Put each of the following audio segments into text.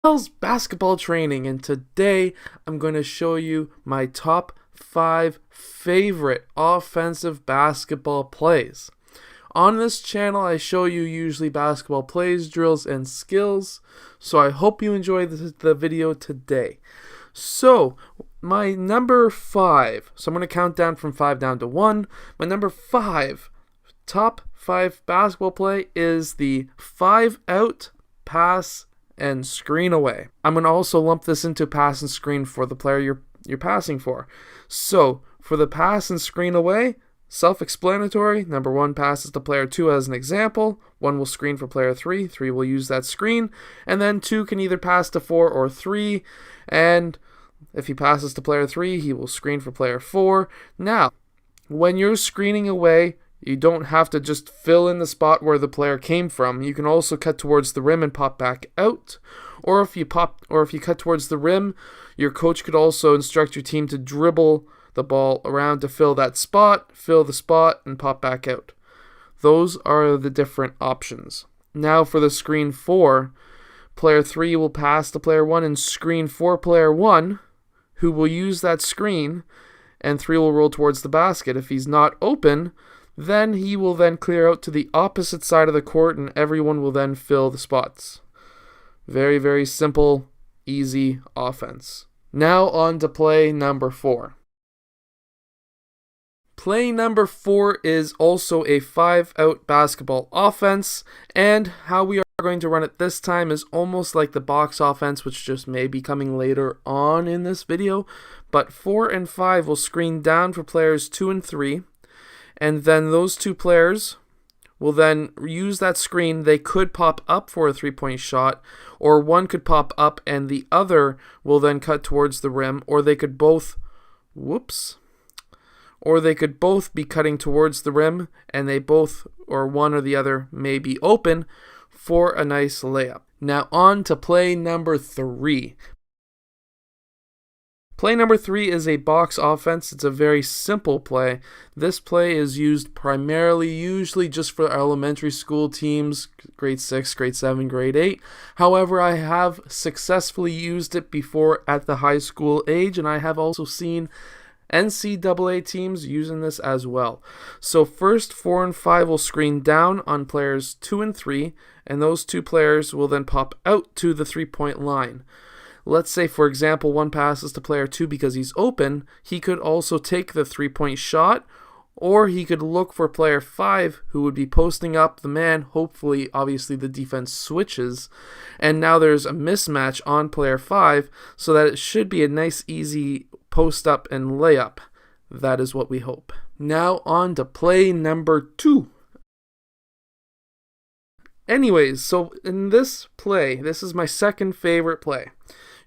Basketball training, and today I'm going to show you my top 5 favorite offensive basketball plays. On this channel I show you usually basketball plays, drills, and skills, so I hope you enjoy the video today. So my number 5, so I'm going to count down from 5 down to 1. My number 5 top 5 basketball play is the 5-out pass and screen away. I'm going to also lump this into pass and screen for the player you're passing for. So for the pass and screen away, self-explanatory. Number 1 passes to player 2 as an example. 1 will screen for player 3. 3 will use that screen. And then 2 can either pass to 4 or 3. And if he passes to player 3, he will screen for player 4. Now, when you're screening away, you don't have to just fill in the spot where the player came from. You can also cut towards the rim and pop back out. Or if you cut towards the rim, your coach could also instruct your team to dribble the ball around to fill the spot, and pop back out. Those are the different options. Now for the screen 4, player 3 will pass to player 1 and screen for player 1, who will use that screen, and 3 will roll towards the basket. If he's not open, then he will then clear out to the opposite side of the court, and everyone will then fill the spots. Very, very simple, easy offense. Now on to play number 4. Play number 4 is also a 5-out basketball offense, and how we are going to run it this time is almost like the box offense, which just may be coming later on in this video. But 4 and 5 will screen down for players 2 and 3. And then those 2 players will then use that screen. They could pop up for a 3-point shot, or one could pop up and the other will then cut towards the rim, or they could both, be cutting towards the rim, and they both, or one or the other, may be open for a nice layup. Now on to play number 3. Play number 3 is a box offense. It's a very simple play. This play is used primarily, usually just for elementary school teams, grade 6, grade 7, grade 8. However, I have successfully used it before at the high school age, and I have also seen NCAA teams using this as well. So first, 4 and 5 will screen down on players 2 and 3, and those 2 players will then pop out to the 3-point line. Let's say, for example, 1 passes to player 2 because he's open. He could also take the 3-point shot, or he could look for player 5 who would be posting up the man. Hopefully, obviously, the defense switches, and now there's a mismatch on player 5, so that it should be a nice, easy post up and layup. That is what we hope. Now on to play number 2. Anyways, so in this play, this is my second favorite play.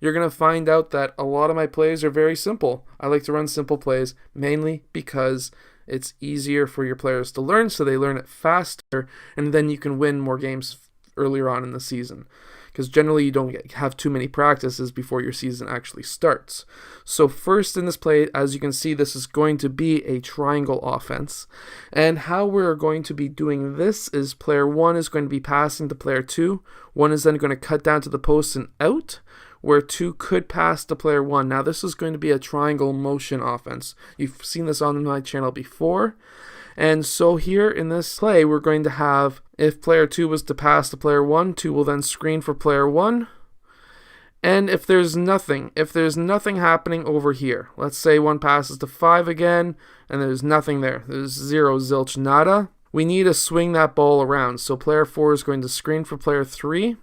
You're going to find out that a lot of my plays are very simple. I like to run simple plays mainly because it's easier for your players to learn, so they learn it faster, and then you can win more games earlier on in the season. Because generally you don't have too many practices before your season actually starts. So first in this play, as you can see, this is going to be a triangle offense. And how we're going to be doing this is player 1 is going to be passing to player 2. 1 is then going to cut down to the post and out, where 2 could pass to player 1. Now this is going to be a triangle motion offense. You've seen this on my channel before. And so here in this play, we're going to have, if player 2 was to pass to player 1, 2 will then screen for player 1. And if there's nothing happening over here, let's say 1 passes to 5 again, and there's nothing there. There's 0, zilch, nada. We need to swing that ball around. So player 4 is going to screen for player 3.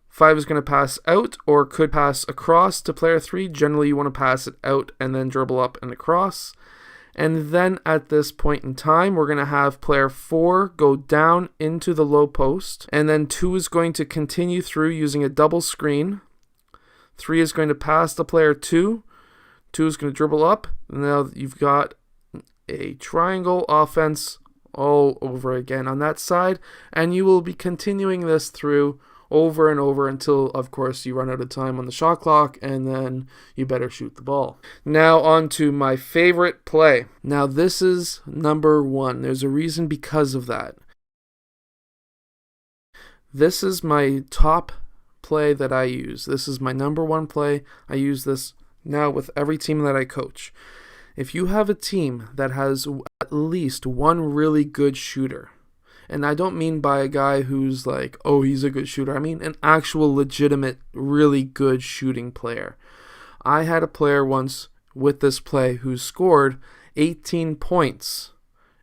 5 is going to pass out, or could pass across to player 3. Generally, you want to pass it out and then dribble up and across. And then at this point in time, we're going to have player 4 go down into the low post. And then 2 is going to continue through using a double screen. 3 is going to pass to player 2. 2 is going to dribble up. Now you've got a triangle offense all over again on that side. And you will be continuing this through over and over until, of course, you run out of time on the shot clock, and then you better shoot the ball. Now on to my favorite play. Now this is number 1. There's a reason because of that. This is my top play that I use. This is my number one play. I use this now with every team that I coach. If you have a team that has at least one really good shooter, and I don't mean by a guy who's like, oh, he's a good shooter. I mean an actual legitimate, really good shooting player. I had a player once with this play who scored 18 points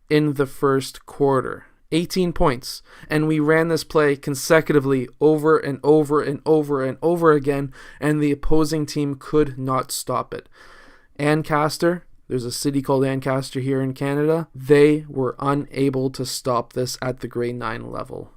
in the first quarter. 18 points. And we ran this play consecutively over and over and over and over again, and the opposing team could not stop it. Ancaster, there's a city called Ancaster here in Canada. They were unable to stop this at the grade 9 level.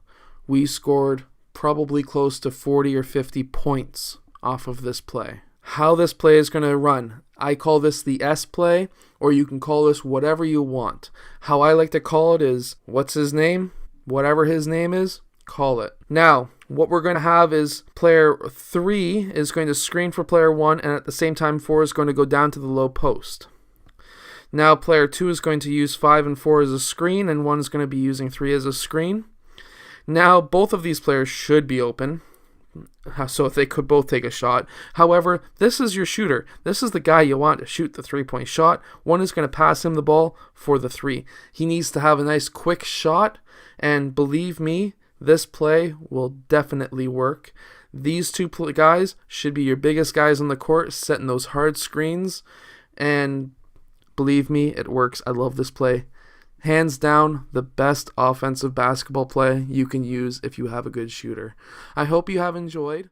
We scored probably close to 40 or 50 points off of this play. How this play is going to run, I call this the S play, or you can call this whatever you want. How I like to call it is, what's his name? Whatever his name is, call it. Now, what we're going to have is player 3 is going to screen for player 1, and at the same time 4 is going to go down to the low post. Now player 2 is going to use 5 and 4 as a screen, and 1 is going to be using 3 as a screen. Now both of these players should be open, so if they could both take a shot. However, this is your shooter. This is the guy you want to shoot the 3-point shot. 1 is going to pass him the ball for the 3. He needs to have a nice quick shot, and believe me, this play will definitely work. These two guys should be your biggest guys on the court, setting those hard screens, and believe me, it works. I love this play. Hands down, the best offensive basketball play you can use if you have a good shooter. I hope you have enjoyed.